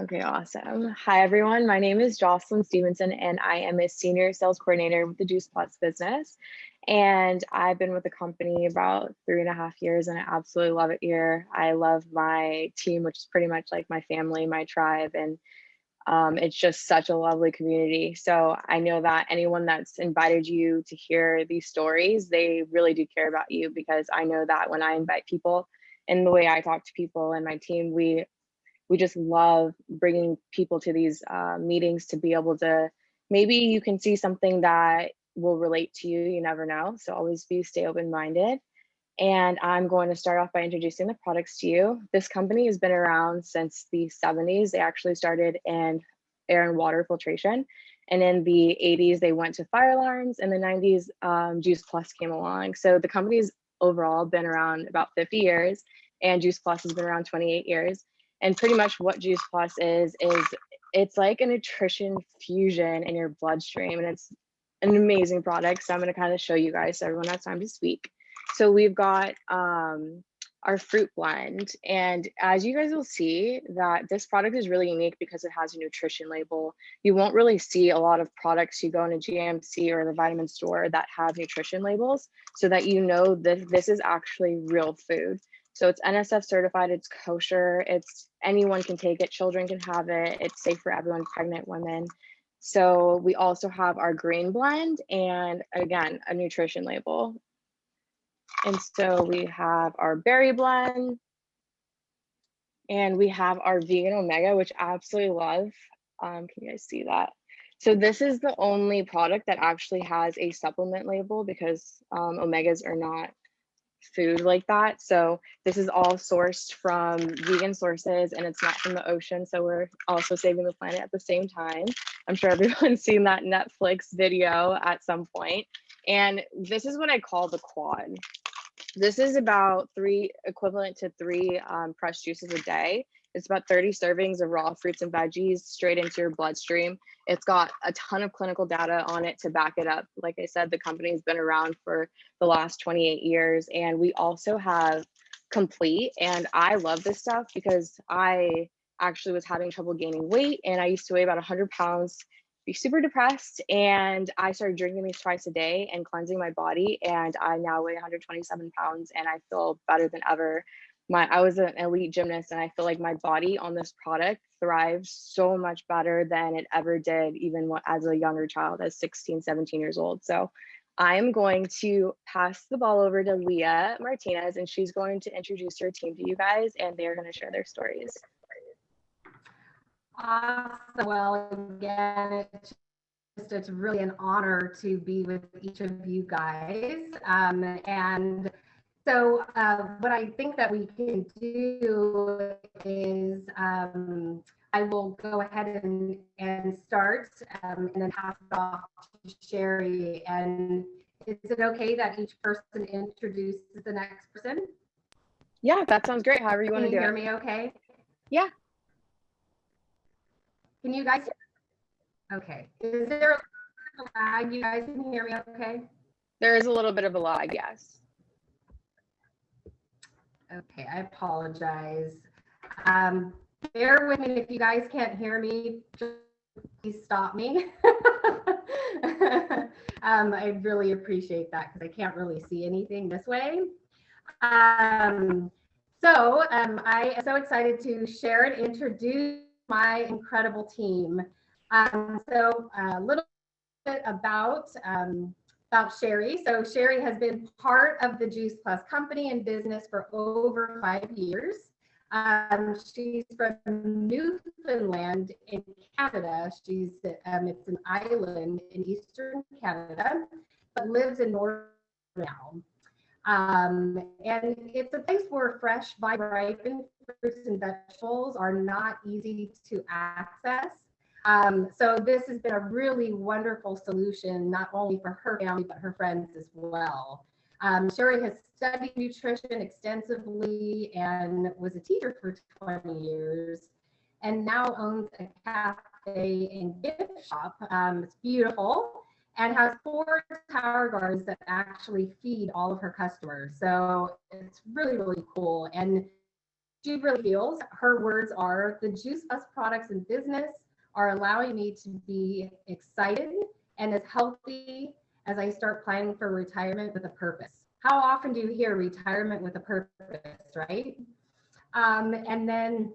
Okay, awesome. Hi, everyone. My name is Jocelyn Stevenson, and I am a senior sales coordinator with the Juice Plus business. And I've been with the company about 3.5 years, and I absolutely love it here. I love my team, which is pretty much like my family, my tribe, and it's just such a lovely community. So I know that anyone that's invited you to hear these stories, they really do care about you because I know that when I invite people and the way I talk to people and my team, we just love bringing people to these meetings to be able to maybe you can see something that will relate to you. You never know. So always stay open minded. And I'm going to start off by introducing the products to you. This company has been around since the 70s. They actually started in air and water filtration. And in the 80s, they went to fire alarms. In the 90s, Juice Plus came along. So the company's overall been around about 50 years, and Juice Plus has been around 28 years. And pretty much what Juice Plus is it's like a nutrition fusion in your bloodstream, and it's an amazing product. So I'm going to kind of show you guys so everyone has time to speak. So we've got our fruit blend, and as you guys will see that this product is really unique because it has a nutrition label. You won't really see a lot of products you go in a GMC or the vitamin store that have nutrition labels so that you know that this is actually real food. So it's NSF certified, it's kosher, it's anyone can take it, children can have it, it's safe for everyone, pregnant women. So we also have our green blend and again, a nutrition label. And so we have our berry blend and we have our vegan omega, which I absolutely love. Can you guys see that? So this is the only product that actually has a supplement label because omegas are not food like that. So this is all sourced from vegan sources and it's not from the ocean. So we're also saving the planet at the same time. I'm sure everyone's seen that Netflix video at some point. And this is what I call the quad. This is about equivalent to three pressed juices a day. It's about 30 servings of raw fruits and veggies straight into your bloodstream. It's got a ton of clinical data on it to back it up. Like I said, the company has been around for the last 28 years. And we also have Complete. And I love this stuff because I actually was having trouble gaining weight and I used to weigh about 100 pounds, be super depressed, and I started drinking these twice a day and cleansing my body, and I now weigh 127 pounds and I feel better than ever. I was an elite gymnast and I feel like my body on this product thrives so much better than it ever did even as a younger child, as 16, 17 years old. So I'm going to pass the ball over to Leah Martinez and she's going to introduce her team to you guys and they're going to share their stories. Awesome. Well, again, it's really an honor to be with each of you guys. And so what I think that we can do is I will go ahead and start and then pass it off to Sherry. And is it okay that each person introduces the next person? Yeah, that sounds great. However you want to do it. Can you hear me okay? Yeah. Can you guys? Okay. Is there a lag? You guys can hear me okay? There is a little bit of a lag, yes. Okay, I apologize. Bear with me if you guys can't hear me, just please stop me. I really appreciate that because I can't really see anything this way. I am so excited to share and introduce my incredible team. So a little bit about Sherry. So Sherry has been part of the Juice Plus company and business for over 5 years. She's from Newfoundland in Canada. It's an island in eastern Canada, but lives in northern now. And it's a place where fresh, ripened fruits and vegetables are not easy to access. So this has been a really wonderful solution, not only for her family, but her friends as well. Sherry has studied nutrition extensively and was a teacher for 20 years and now owns a cafe and gift shop. It's beautiful and has 4 tower gardens that actually feed all of her customers. So it's really, really cool. And She really feels, her words are, the Juice Plus products in business are allowing me to be excited and as healthy as I start planning for retirement with a purpose. How often do you hear retirement with a purpose, right? And then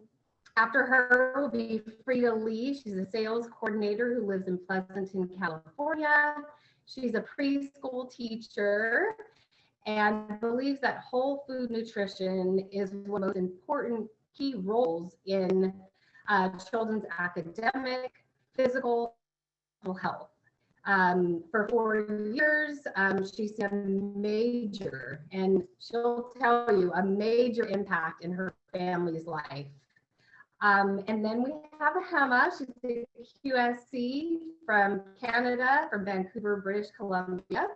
after her will be Frida Lee. She's a sales coordinator who lives in Pleasanton, California. She's a preschool teacher and believes that whole food nutrition is one of the most important key roles in children's academic, physical, health. For 4 years, she's seen a major, and she'll tell you, a major impact in her family's life. And then we have Hema. She's a QSC from Canada, from Vancouver, British Columbia.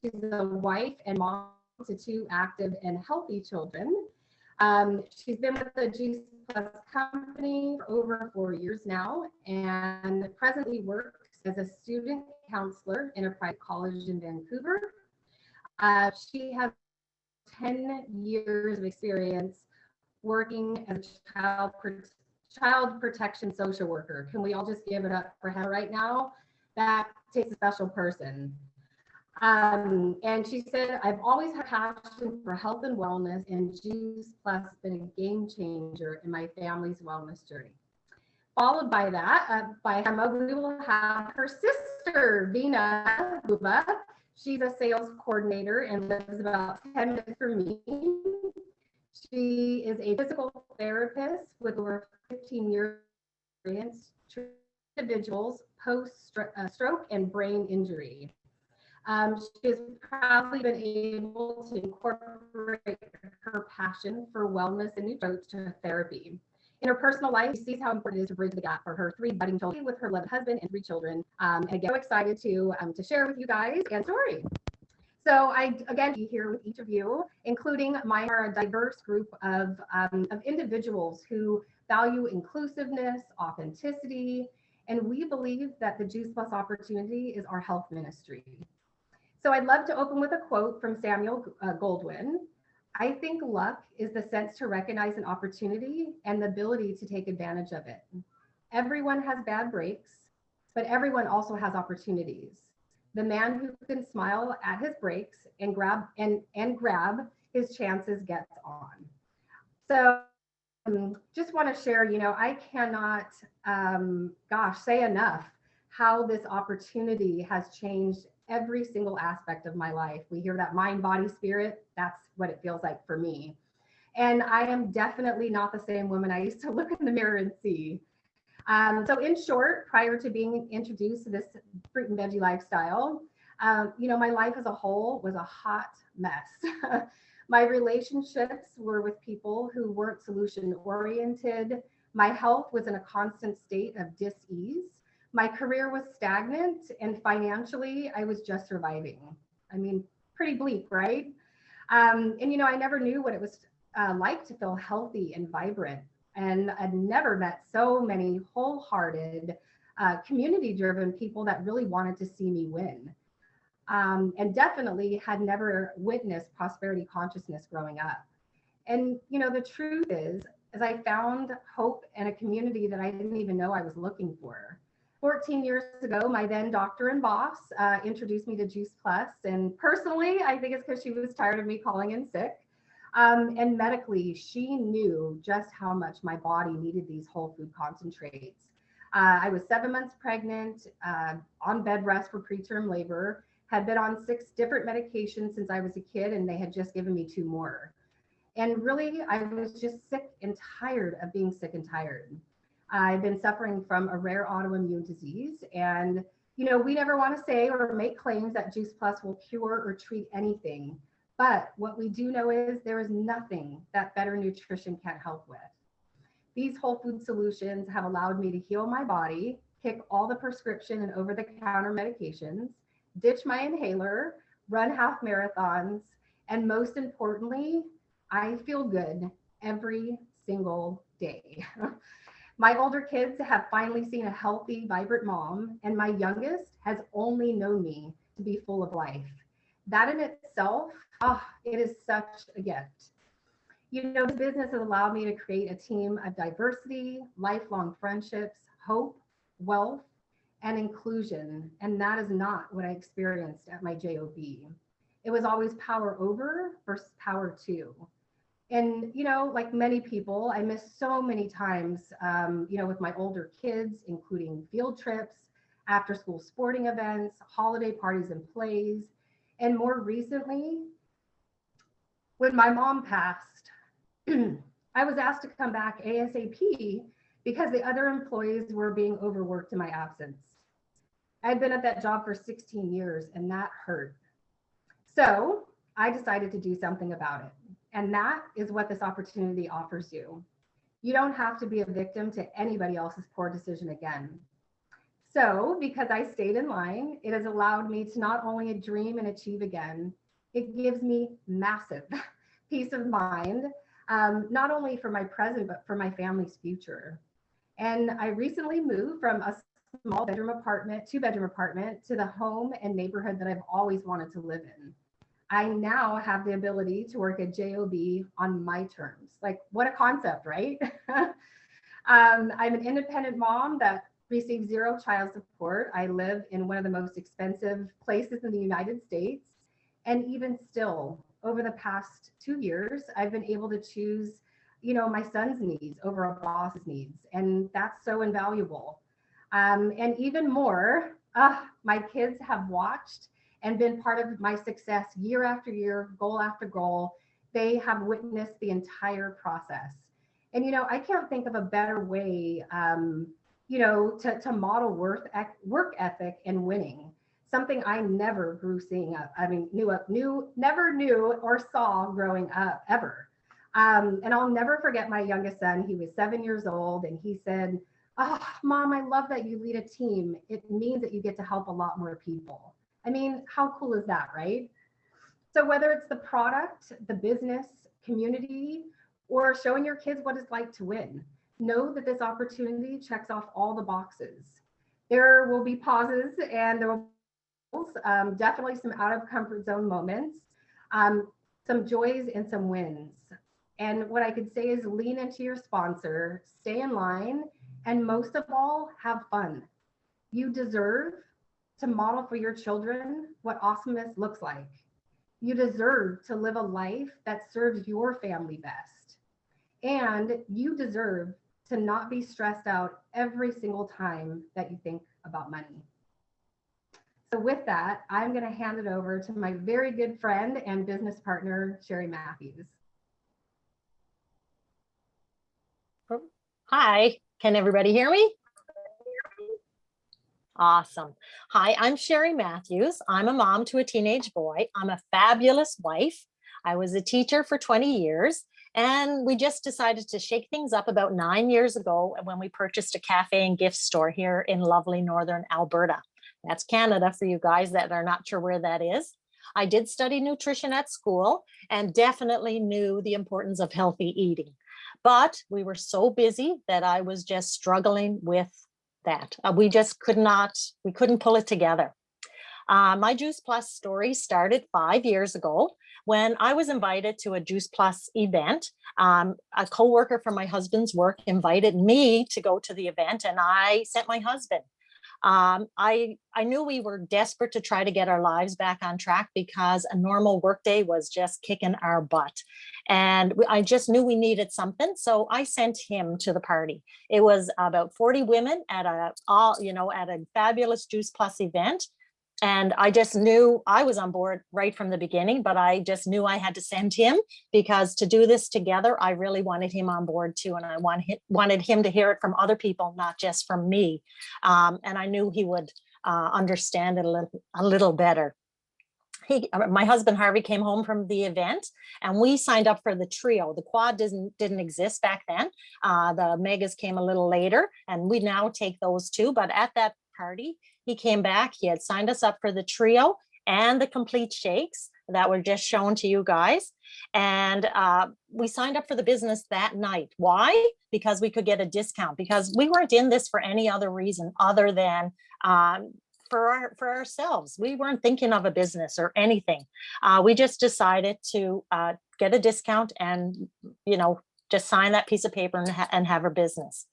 She's a wife and mom to 2 active and healthy children. She's been with the Juice Plus company for over 4 years now, and presently works as a student counselor in a private college in Vancouver. She has 10 years of experience working as a child protection social worker. Can we all just give it up for her right now? That takes a special person. And she said, I've always had passion for health and wellness, and Juice Plus has been a game changer in my family's wellness journey. Followed by that, by Hema, we will have her sister, Vina Bhuva. She's a sales coordinator and lives about 10 minutes from me. She is a physical therapist with over 15 years experience treating individuals post-stroke and brain injury. She has proudly been able to incorporate her passion for wellness and approach to therapy. In her personal life, she sees how important it is to bridge the gap for her 3 budding children with her loved husband and 3 children. And again, so excited to share with you guys and story. So I, again, be here with each of you, including a diverse group of individuals who value inclusiveness, authenticity, and we believe that the Juice Plus opportunity is our health ministry. So I'd love to open with a quote from Samuel Goldwyn. I think luck is the sense to recognize an opportunity and the ability to take advantage of it. Everyone has bad breaks, but everyone also has opportunities. The man who can smile at his breaks and grab his chances gets on. So just want to share, I cannot, say enough how this opportunity has changed every single aspect of my life. We hear that mind, body, spirit. That's what it feels like for me. And I am definitely not the same woman I used to look in the mirror and see. So in short, prior to being introduced to this fruit and veggie lifestyle, my life as a whole was a hot mess. My relationships were with people who weren't solution oriented. My health was in a constant state of dis-ease. My career was stagnant, and financially, I was just surviving. I mean, pretty bleak, right? And I never knew what it was like to feel healthy and vibrant. And I'd never met so many wholehearted, community-driven people that really wanted to see me win. And definitely had never witnessed prosperity consciousness growing up. And, the truth is I found hope in a community that I didn't even know I was looking for. 14 years ago, my then doctor and boss introduced me to Juice Plus. And personally, I think it's because she was tired of me calling in sick. And medically, she knew just how much my body needed these whole food concentrates. I was 7 months pregnant, on bed rest for preterm labor, had been on 6 different medications since I was a kid, and they had just given me 2 more. And really, I was just sick and tired of being sick and tired. I've been suffering from a rare autoimmune disease, and we never want to say or make claims that Juice Plus will cure or treat anything. But what we do know is there is nothing that better nutrition can't help with. These whole food solutions have allowed me to heal my body, kick all the prescription and over-the-counter medications, ditch my inhaler, run half marathons, and most importantly, I feel good every single day. My older kids have finally seen a healthy, vibrant mom, and my youngest has only known me to be full of life. That in itself, it is such a gift. You know, this business has allowed me to create a team of diversity, lifelong friendships, hope, wealth, and inclusion. And that is not what I experienced at my job. It was always power over versus power to. And, you know, like many people, I missed so many times, you know, with my older kids, including field trips, after school sporting events, holiday parties and plays. And more recently, when my mom passed, I was asked to come back ASAP because the other employees were being overworked in my absence. I'd been at that job for 16 years and that hurt. So I decided to do something about it. And that is what this opportunity offers you. You don't have to be a victim to anybody else's poor decision again. So, because I stayed in line, it has allowed me to not only dream and achieve again, it gives me massive peace of mind, not only for my present, but for my family's future. And I recently moved from a small bedroom apartment, two-bedroom apartment, to the home and neighborhood that I've always wanted to live in. I now have the ability to work at JOB on my terms. Like, what a concept, right? I'm an independent mom that receives zero child support. I live in one of the most expensive places in the United States. And even still, over the past 2 years, I've been able to choose, you know, my son's needs over a boss's needs. And that's so invaluable. And even more, my kids have watched and been part of my success year after year, goal after goal. They have witnessed the entire process. And, you know, I can't think of a better way, you know, to model work ethic and winning. Something I never grew seeing up. I mean, never knew or saw growing up ever. And I'll never forget my youngest son. He was 7 years old, and he said, "Oh, Mom, I love that you lead a team. It means that you get to help a lot more people." I mean, how cool is that, right? So whether it's the product, the business, community, or showing your kids what it's like to win, know that this opportunity checks off all the boxes. There will be pauses and there will be definitely some out of comfort zone moments, some joys and some wins. And what I could say is lean into your sponsor, stay in line, and most of all, have fun. You deserve to model for your children what awesomeness looks like. You deserve to live a life that serves your family best. And you deserve to not be stressed out every single time that you think about money. So with that, I'm going to hand it over to my very good friend and business partner, Sherry Matthews. Hi, can everybody hear me? Awesome. Hi, I'm Sherry Matthews. I'm a mom to a teenage boy. I'm a fabulous wife. I was a teacher for 20 years, and we just decided to shake things up about 9 years ago when we purchased a cafe and gift store here in lovely Northern Alberta. That's Canada for you guys that are not sure where that is. I did study nutrition at school and definitely knew the importance of healthy eating. But we were so busy that I was just struggling with that. We just we couldn't pull it together. My Juice Plus story started 5 years ago when I was invited to a Juice Plus event. A coworker from my husband's work invited me to go to the event, and I sent my husband. I knew we were desperate to try to get our lives back on track because a normal workday was just kicking our butt. And I just knew we needed something. So I sent him to the party. It was about 40 women at at a fabulous Juice Plus event. And I just knew I was on board right from the beginning, but I just knew I had to send him because to do this together, I really wanted him on board too. And I wanted him to hear it from other people, not just from me. And I knew he would understand it a little better. My husband Harvey came home from the event and we signed up for the trio. The quad didn't exist back then. The megas came a little later, and we now take those two. But at that party, he came back. He had signed us up for the trio and the complete shakes that were just shown to you guys. And we signed up for the business that night. Why? Because we could get a discount, because we weren't in this for any other reason other than for ourselves. We weren't thinking of a business or anything. We just decided to get a discount and, just sign that piece of paper and have her business.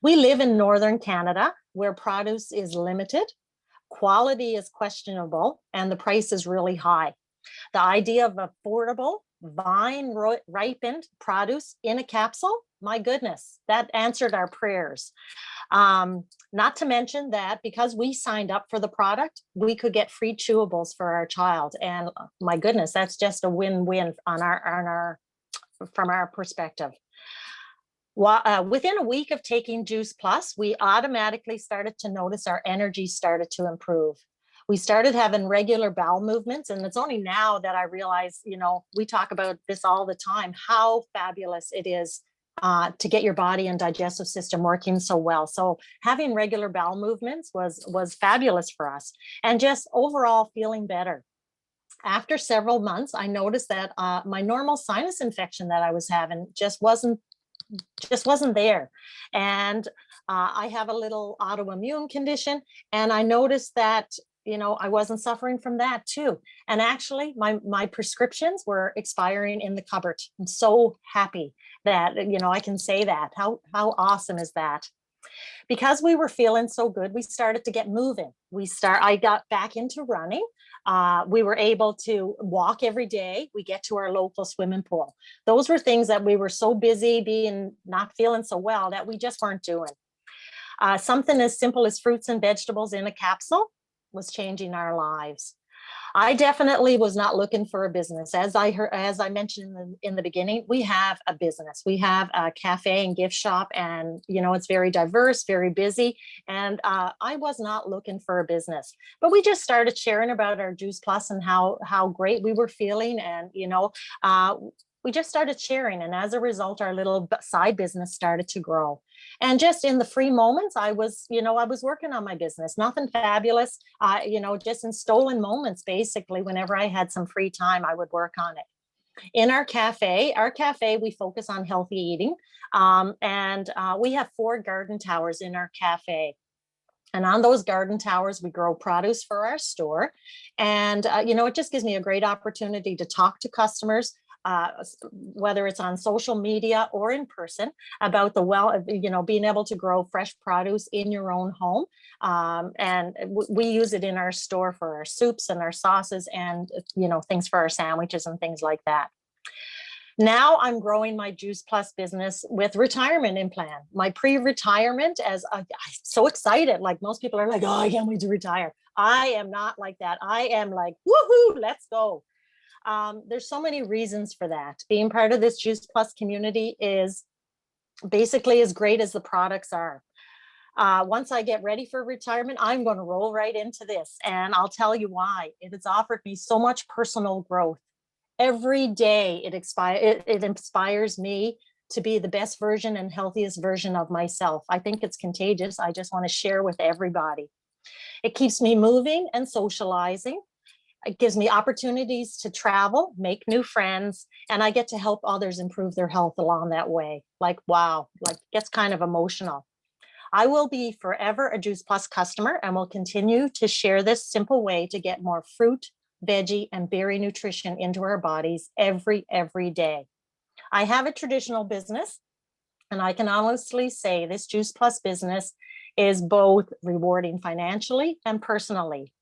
We live in Northern Canada where produce is limited, quality is questionable, and the price is really high. The idea of affordable, vine ripened produce in a capsule, my goodness, that answered our prayers. Not to mention that because we signed up for the product, we could get free chewables for our child. And my goodness, that's just a win-win from our perspective. Within a week of taking Juice Plus, we automatically started to notice our energy started to improve. We started having regular bowel movements, and it's only now that I realize, we talk about this all the time, how fabulous it is to get your body and digestive system working so well. So having regular bowel movements was fabulous for us, and just overall feeling better. After several months, I noticed that my normal sinus infection that I was having just wasn't there. And I have a little autoimmune condition, and I noticed that I wasn't suffering from that too. And actually my prescriptions were expiring in the cupboard. I'm so happy that I can say that. How awesome is that? Because we were feeling so good, we started to get moving. I got back into running. We were able to walk every day. We get to our local swimming pool. Those were things that we were so busy not feeling so well that we just weren't doing. Something as simple as fruits and vegetables in a capsule was changing our lives. I definitely was not looking for a business. As I mentioned in the beginning, we have a business. We have a cafe and gift shop, and it's very diverse, very busy. And I was not looking for a business, but we just started sharing about our Juice Plus and how great we were feeling, and we just started sharing, and as a result, our little side business started to grow. And just in the free moments, I was working on my business, nothing fabulous, just in stolen moments, basically, whenever I had some free time, I would work on it. In our cafe, we focus on healthy eating. And we have 4 garden towers in our cafe. And on those garden towers, we grow produce for our store. And, it just gives me a great opportunity to talk to customers, whether it's on social media or in person, about being able to grow fresh produce in your own home. And we use it in our store for our soups and our sauces and, things for our sandwiches and things like that. Now I'm growing my Juice Plus business with retirement in plan. My pre-retirement, I'm so excited. Like most people are like, oh, I can't wait to retire. I am not like that. I am like, woohoo, let's go. There's so many reasons for that. Being part of this Juice Plus community is basically as great as the products are. Once I get ready for retirement, I'm going to roll right into this, and I'll tell you why. It has offered me so much personal growth. Every day it inspires me to be the best version and healthiest version of myself. I think it's contagious. I just want to share with everybody. It keeps me moving and socializing. It gives me opportunities to travel, make new friends, and I get to help others improve their health along that way. Like, wow, like it gets kind of emotional. I will be forever a Juice Plus customer and will continue to share this simple way to get more fruit, veggie, and berry nutrition into our bodies every day. I have a traditional business, and I can honestly say this Juice Plus business is both rewarding financially and personally.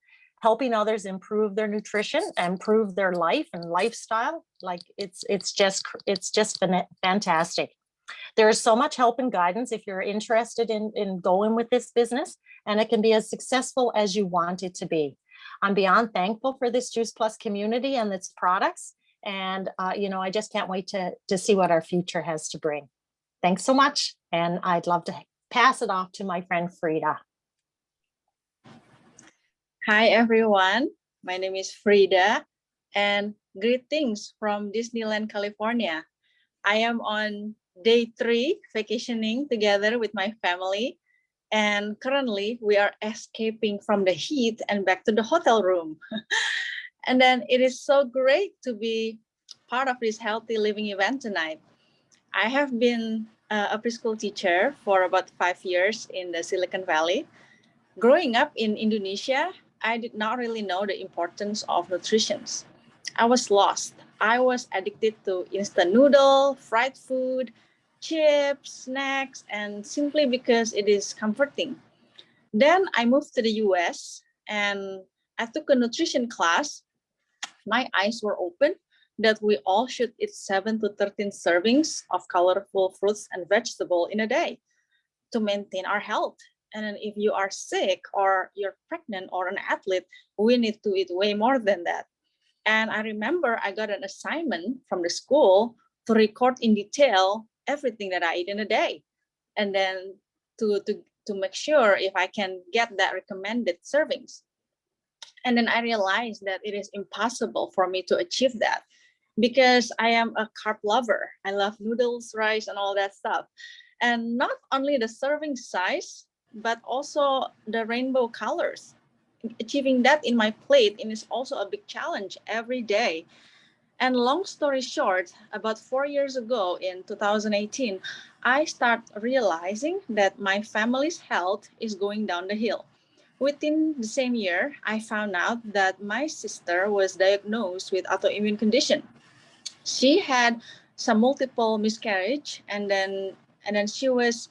Helping others improve their nutrition, improve their life and lifestyle. Like it's just fantastic. There is so much help and guidance if you're interested in going with this business, and it can be as successful as you want it to be. I'm beyond thankful for this Juice Plus community and its products. And, I just can't wait to see what our future has to bring. Thanks so much. And I'd love to pass it off to my friend Frida. Hi, everyone. My name is Frida, and greetings from Disneyland, California. I am on day 3 vacationing together with my family, and currently we are escaping from the heat and back to the hotel room. And then it is so great to be part of this healthy living event tonight. I have been a preschool teacher for about 5 years in the Silicon Valley. Growing up in Indonesia, I did not really know the importance of nutrition. I was lost I was addicted to instant noodle, fried food, chips, snacks, and simply because it is comforting. Then I moved to the US and I took a nutrition class. My eyes were open that we all should eat 7 to 13 servings of colorful fruits and vegetables in a day to maintain our health. And then if you are sick or you're pregnant or an athlete, we need to eat way more than that. And I remember I got an assignment from the school to record in detail everything that I eat in a day. And then to make sure if I can get that recommended servings. And then I realized that it is impossible for me to achieve that because I am a carb lover. I love noodles, rice, and all that stuff. And not only the serving size, but also the rainbow colors. Achieving that in my plate is also a big challenge every day. And long story short, about 4 years ago in 2018, I started realizing that my family's health is going down the hill. Within the same year, I found out that my sister was diagnosed with autoimmune condition. She had some multiple miscarriage and then she was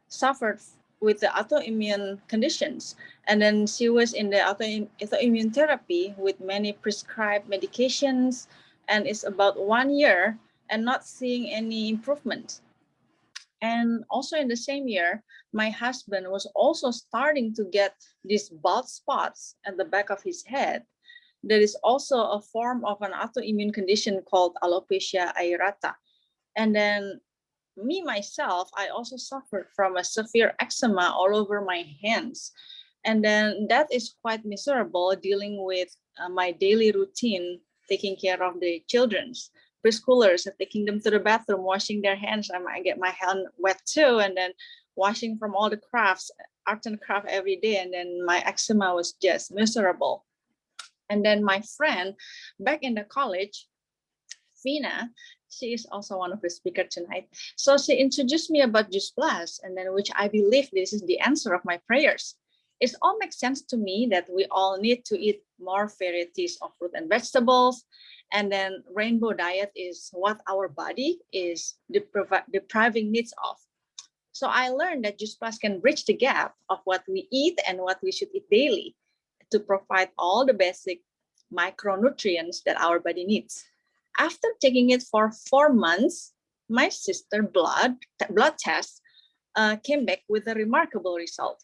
suffered with the autoimmune conditions. And then she was in the autoimmune therapy with many prescribed medications, and it's about 1 year and not seeing any improvement. And also in the same year, my husband was also starting to get these bald spots at the back of his head. There is also a form of an autoimmune condition called alopecia areata. And then me, myself, I also suffered from a severe eczema all over my hands. And then that is quite miserable dealing with my daily routine, taking care of the children's preschoolers, taking them to the bathroom, washing their hands. I might get my hand wet too, and then washing from all the crafts, art and craft every day. And then my eczema was just miserable. And then my friend back in the college, Vina, she is also one of the speakers tonight. So she introduced me about Juice Plus, and then which I believe this is the answer of my prayers. It all makes sense to me that we all need to eat more varieties of fruit and vegetables. And then rainbow diet is what our body is depriving needs of. So I learned that Juice Plus can bridge the gap of what we eat and what we should eat daily to provide all the basic micronutrients that our body needs. After taking it for 4 months, my sister's blood test came back with a remarkable result.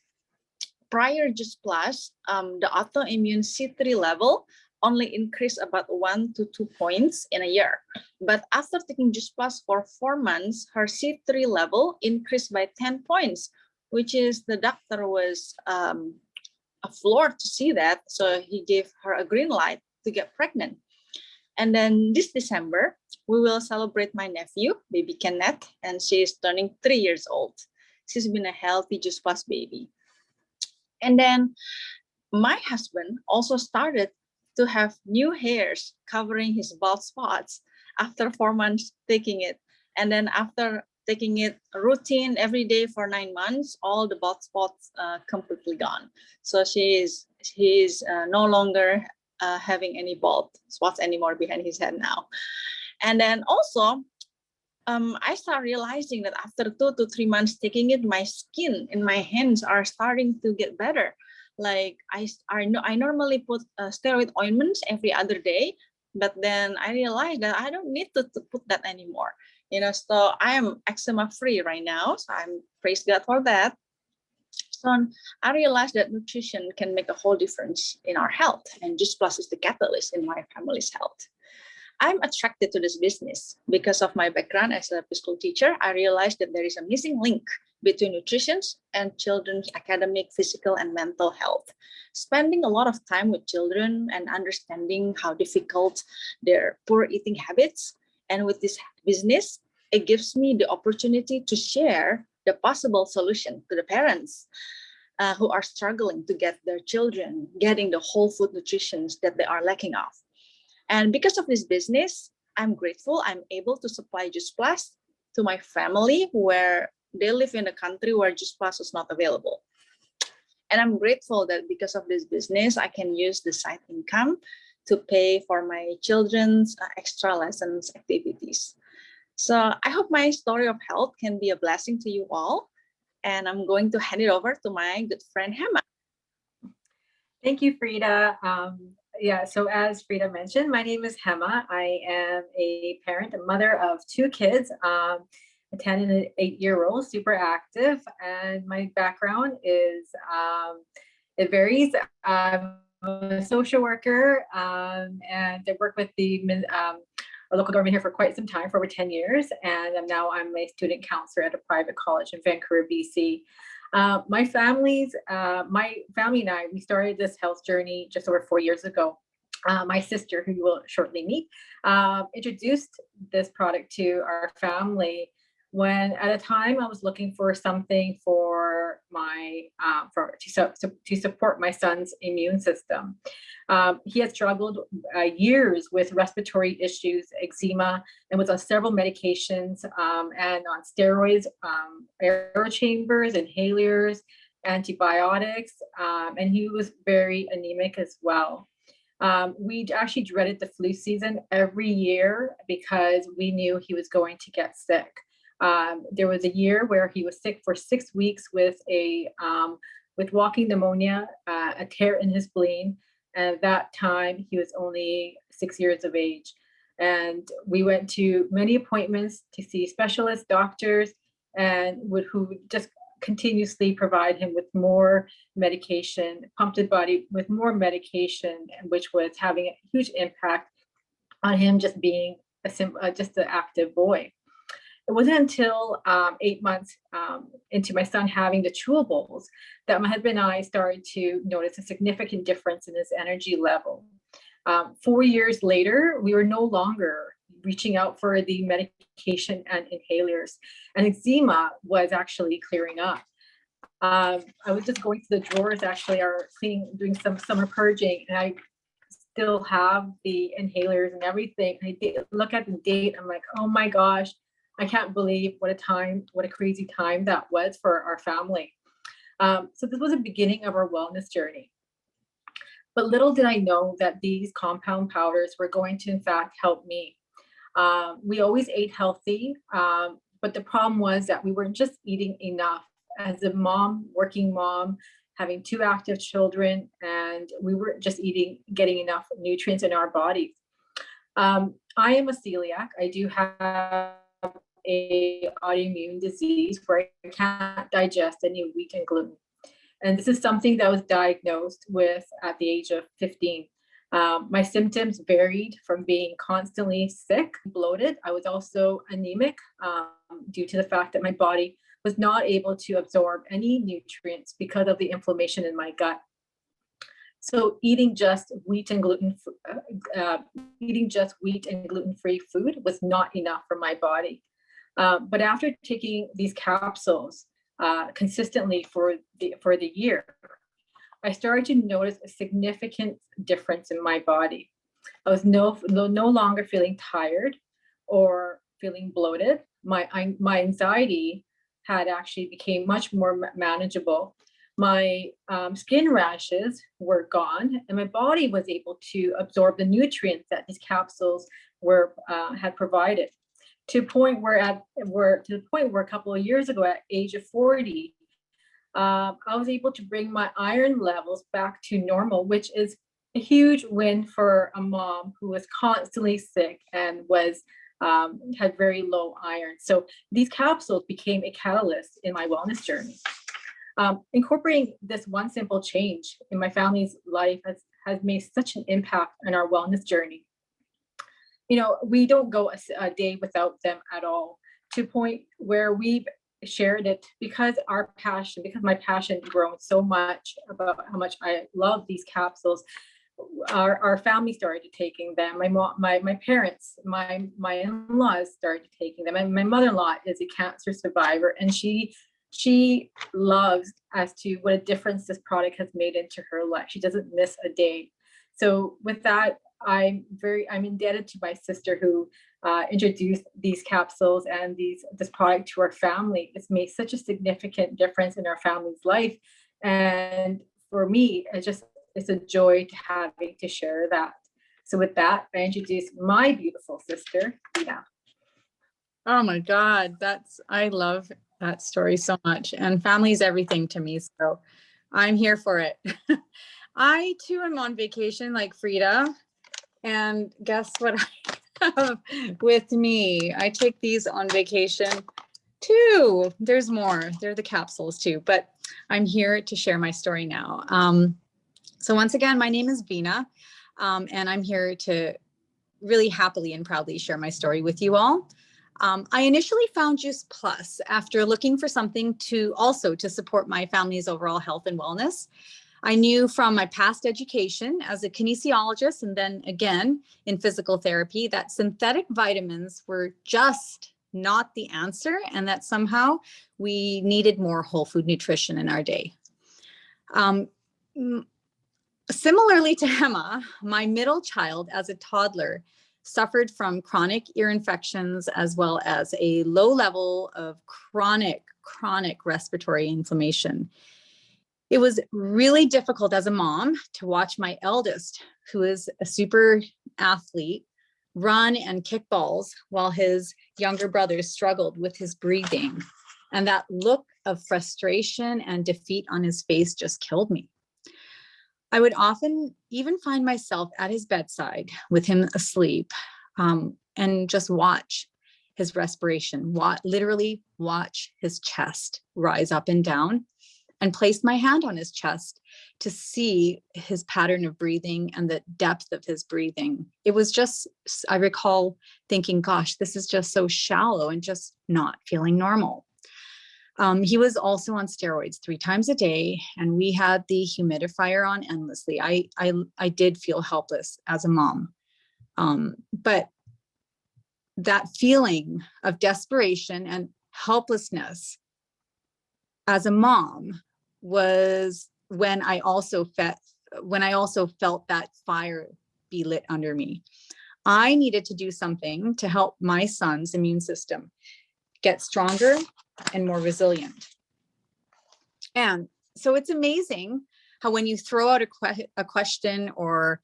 Prior Juice Plus, the autoimmune C3 level only increased about 1 to 2 points in a year. But after taking Juice Plus for 4 months, her C3 level increased by 10 points, which is the doctor was floored to see that. So he gave her a green light to get pregnant. And then this December, we will celebrate my nephew, baby Kenneth, and she is turning 3 years old. She's been a healthy Juice Plus baby. And then my husband also started to have new hairs covering his bald spots after 4 months taking it. And then after taking it routine every day for 9 months, all the bald spots completely gone. So he is no longer having any bald spots anymore behind his head now. And then also, I start realizing that after 2 to 3 months taking it, my skin and my hands are starting to get better. Like I normally put steroid ointments every other day, but then I realized that I don't need to put that anymore. So I am eczema free right now. So I'm praise God for that. So I realized that nutrition can make a whole difference in our health, and Juice Plus is the catalyst in my family's health. I'm attracted to this business because of my background as a preschool teacher. I realized that there is a missing link between nutrition and children's academic, physical, and mental health. Spending a lot of time with children and understanding how difficult their poor eating habits, and with this business, it gives me the opportunity to share the possible solution to the parents who are struggling to get their children getting the whole food nutrition that they are lacking of. And because of this business, I'm grateful I'm able to supply Juice Plus to my family where they live in a country where Juice Plus is not available. And I'm grateful that because of this business, I can use the side income to pay for my children's extra lessons activities. So I hope my story of health can be a blessing to you all. And I'm going to hand it over to my good friend, Hema. Thank you, Frida. Yeah, so as Frida mentioned, my name is Hema. I am a parent, a mother of 2 kids, a 10 and an 8-year-old, super active. And my background is, it varies. I'm a social worker, and I work with our local government here for quite some time, for over 10 years. And I'm a student counselor at a private college in Vancouver, BC. My family and I, we started this health journey just over 4 years ago. My sister, who you will shortly meet, introduced this product to our family when, at a time, I was looking for something for my to support my son's immune system. He had struggled years with respiratory issues, eczema, and was on several medications and on steroids, air chambers, inhalers, antibiotics, and he was very anemic as well. We actually dreaded the flu season every year because we knew he was going to get sick. There was a year where he was sick for 6 weeks with walking pneumonia, a tear in his spleen. And at that time, he was only 6 years of age. And we went to many appointments to see specialists, doctors, and who would just continuously provide him with more medication, pumped his body with more medication, which was having a huge impact on him just being just an active boy. It wasn't until 8 months into my son having the chewables that my husband and I started to notice a significant difference in his energy level. 4 years later, we were no longer reaching out for the medication and inhalers, and eczema was actually clearing up. I was just going through the drawers, actually, doing some summer purging, and I still have the inhalers and everything. And I look at the date, I'm like, oh my gosh, I can't believe what a crazy time that was for our family. So this was the beginning of our wellness journey. But little did I know that these compound powders were going to, in fact, help me. We always ate healthy, but the problem was that we weren't just eating enough. As a mom, working mom, having 2 active children, and we weren't just getting enough nutrients in our bodies. I am a celiac. I do have a autoimmune disease where I can't digest any wheat and gluten. And this is something that I was diagnosed with at the age of 15. My symptoms varied from being constantly sick, bloated. I was also anemic due to the fact that my body was not able to absorb any nutrients because of the inflammation in my gut. So eating just wheat and gluten-free food was not enough for my body. But after taking these capsules consistently for the year, I started to notice a significant difference in my body. I was no longer feeling tired or feeling bloated. My anxiety had actually became much more manageable. My skin rashes were gone, and my body was able to absorb the nutrients that these capsules had provided. To the point where a couple of years ago, at age of 40, I was able to bring my iron levels back to normal, which is a huge win for a mom who was constantly sick and had very low iron. So these capsules became a catalyst in my wellness journey. Incorporating this one simple change in my family's life has made such an impact on our wellness journey. We don't go a day without them at all, to a point where we've shared it because my passion grown so much about how much I love these capsules. Our family started taking them. My parents, my in-laws started taking them, and my mother-in-law is a cancer survivor, and she loves as to what a difference this product has made into her life. She doesn't miss a day. So with that, I'm indebted to my sister who introduced these capsules and this product to our family. It's made such a significant difference in our family's life, and for me, it's a joy to share that. So with that, I introduce my beautiful sister, Vina. Oh my God, I love that story so much. And family is everything to me. So I'm here for it. I too am on vacation like Frida. And guess what I have with me? I take these on vacation too. There's more. They're the capsules too, but I'm here to share my story now. So once again, my name is Vina, and I'm here to really happily and proudly share my story with you all. I initially found Juice Plus after looking for something to support my family's overall health and wellness. I knew from my past education as a kinesiologist and then again in physical therapy that synthetic vitamins were just not the answer and that somehow we needed more whole food nutrition in our day. Similarly to Emma, my middle child as a toddler suffered from chronic ear infections as well as a low level of chronic respiratory inflammation. It was really difficult as a mom to watch my eldest, who is a super athlete, run and kick balls while his younger brothers struggled with his breathing. And that look of frustration and defeat on his face just killed me. I would often even find myself at his bedside with him asleep, and just watch his respiration, literally watch his chest rise up and down, and place my hand on his chest to see his pattern of breathing and the depth of his breathing. It was just, I recall thinking, gosh, this is just so shallow and just not feeling normal. He was also on steroids 3 times a day, and we had the humidifier on endlessly. I did feel helpless as a mom. But that feeling of desperation and helplessness as a mom was when I also felt that fire be lit under me. I needed to do something to help my son's immune system get stronger and more resilient. And so it's amazing how when you throw out a question or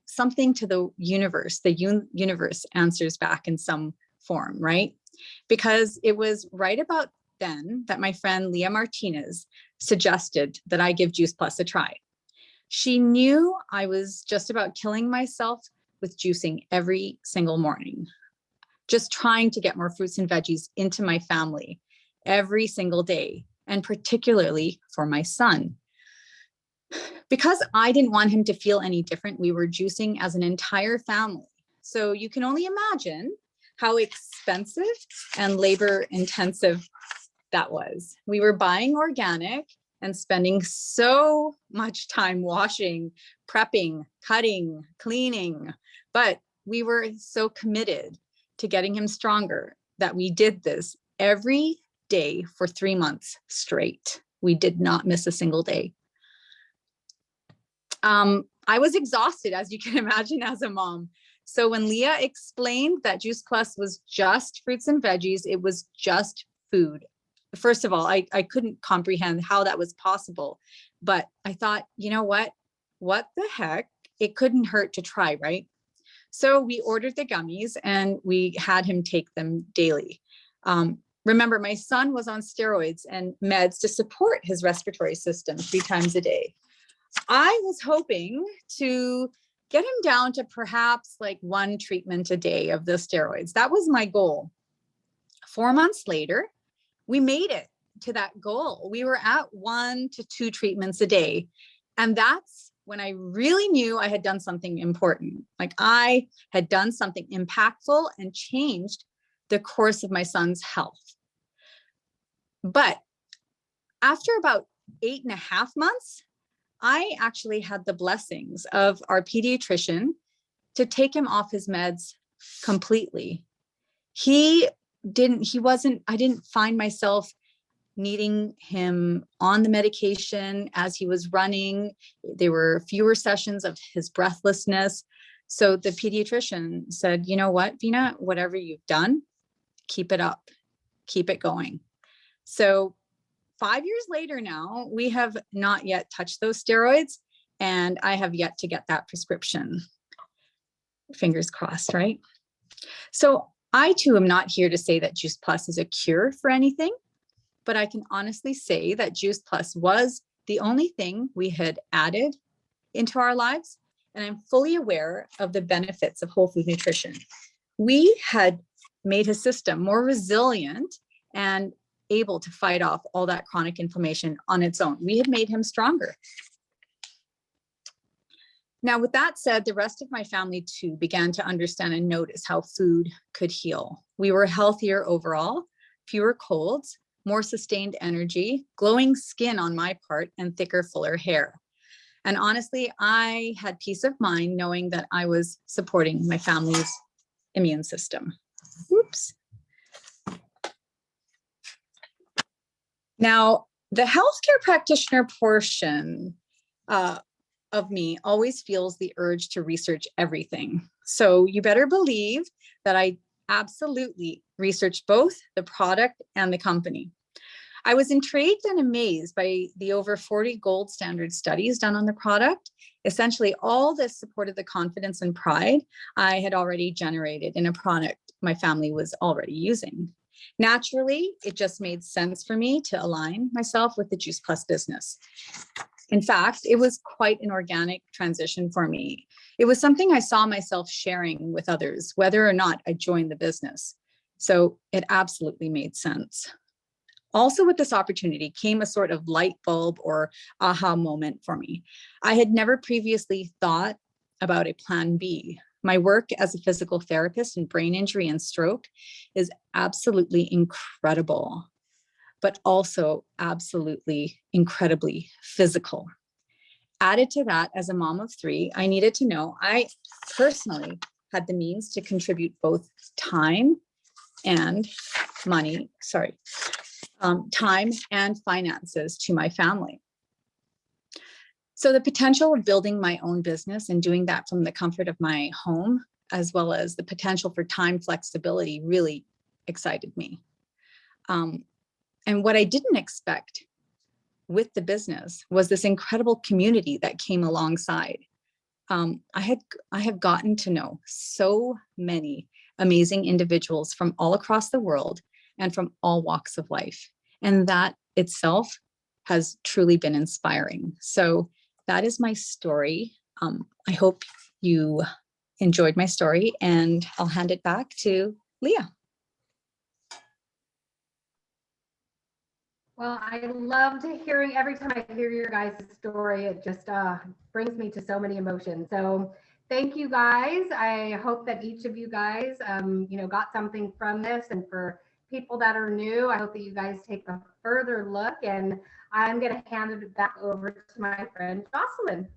something to the universe answers back in some form, right? Because it was right about then that my friend Leah Martinez suggested that I give Juice Plus a try. She knew I was just about killing myself with juicing every single morning, just trying to get more fruits and veggies into my family every single day, and particularly for my son. Because I didn't want him to feel any different, we were juicing as an entire family. So you can only imagine how expensive and labor intensive that was. We were buying organic and spending so much time washing, prepping, cutting, cleaning, but we were so committed to getting him stronger that we did this every day for 3 months straight. We did not miss a single day. I was exhausted, as you can imagine, as a mom. So when Leah explained that Juice Plus was just fruits and veggies, it was just food. First of all, I couldn't comprehend how that was possible, but I thought, you know what the heck? It couldn't hurt to try, right? So we ordered the gummies and we had him take them daily. Remember, my son was on steroids and meds to support his respiratory system 3 times a day. I was hoping to get him down to perhaps like 1 treatment a day of the steroids. That was my goal. 4 months later, we made it to that goal. We were at 1 to 2 treatments a day. And that's when I really knew I had done something important. Like I had done something impactful and changed the course of my son's health. But after about 8.5 months, I actually had the blessings of our pediatrician to take him off his meds completely. I didn't find myself needing him on the medication as he was running. There were fewer sessions of his breathlessness. So the pediatrician said, you know what, Vina, whatever you've done, keep it up, keep it going. So 5 years later now, we have not yet touched those steroids, and I have yet to get that prescription. Fingers crossed, right? So I too am not here to say that Juice Plus is a cure for anything, but I can honestly say that Juice Plus was the only thing we had added into our lives. And I'm fully aware of the benefits of whole food nutrition. We had made his system more resilient and able to fight off all that chronic inflammation on its own. We had made him stronger. Now, with that said, the rest of my family too began to understand and notice how food could heal. We were healthier overall, fewer colds, more sustained energy, glowing skin on my part, and thicker, fuller hair. And honestly, I had peace of mind knowing that I was supporting my family's immune system. Oops. Now, the healthcare practitioner portion of me always feels the urge to research everything. So you better believe that I absolutely researched both the product and the company. I was intrigued and amazed by the over 40 gold standard studies done on the product. Essentially, all this supported the confidence and pride I had already generated in a product my family was already using. Naturally, it just made sense for me to align myself with the Juice Plus business. In fact, it was quite an organic transition for me. It was something I saw myself sharing with others, whether or not I joined the business. So it absolutely made sense. Also with this opportunity came a sort of light bulb or aha moment for me. I had never previously thought about a plan B. My work as a physical therapist in brain injury and stroke is absolutely incredible, but also absolutely incredibly physical. Added to that, as a mom of three, I needed to know I personally had the means to contribute both time and money, time and finances to my family. So the potential of building my own business and doing that from the comfort of my home, as well as the potential for time flexibility, really excited me. And what I didn't expect with the business was this incredible community that came alongside. I have gotten to know so many amazing individuals from all across the world and from all walks of life. And that itself has truly been inspiring. So that is my story. I hope you enjoyed my story, and I'll hand it back to Leah. Well, I loved hearing, every time I hear your guys' story, it just brings me to so many emotions. So thank you guys. I hope that each of you guys, got something from this. And for people that are new, I hope that you guys take a further look. And I'm going to hand it back over to my friend Jocelyn.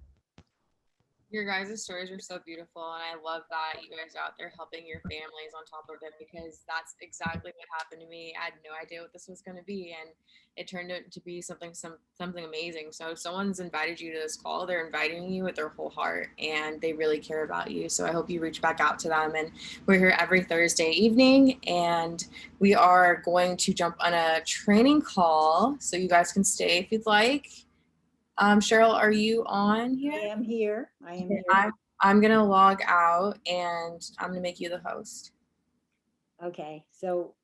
Your guys' stories are so beautiful, and I love that you guys are out there helping your families on top of it, because that's exactly what happened to me. I had no idea what this was going to be, and it turned out to be something amazing. So if someone's invited you to this call, they're inviting you with their whole heart, and they really care about you. So I hope you reach back out to them. And we're here every Thursday evening, and we are going to jump on a training call, so you guys can stay if you'd like. Cheryl, are you on here? I am here. I'm going to log out, and I'm going to make you the host. Okay. So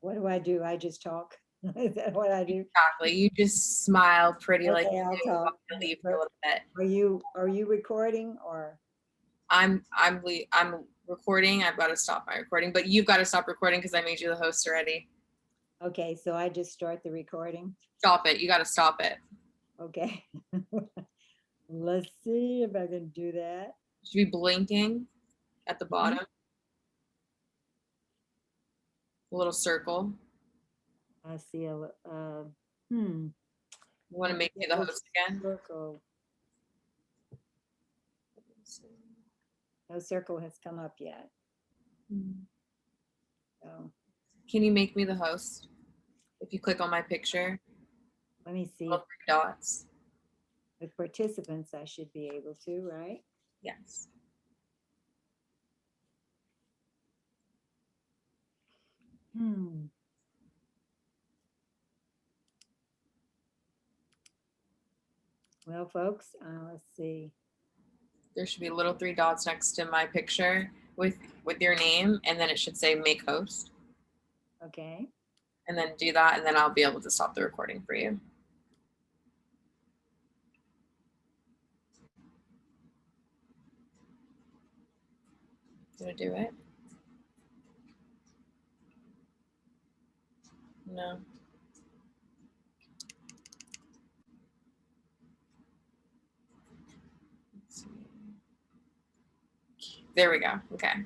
what do? I just talk? Is that what I do? Exactly. You just smile pretty like Okay, I'll talk. leave for a little bit. Are you recording or? I'm recording. I've got to stop my recording, but you've got to stop recording because I made you the host already. Okay, so I just start the recording. Stop it. You got to stop it. Okay. Let's see if I can do that. Should be blinking at the bottom. A little circle. I see a You want to make me the host again? Circle. No circle has come up yet. So Can you make me the host? If you click on my picture. Let me see. 3 dots. With participants, I should be able to, right? Yes. Well, folks, let's see. There should be little 3 dots next to my picture with your name, and then it should say make host. Okay. And then do that, and then I'll be able to stop the recording for you. Did it do it? No. Let's see. There we go. Okay.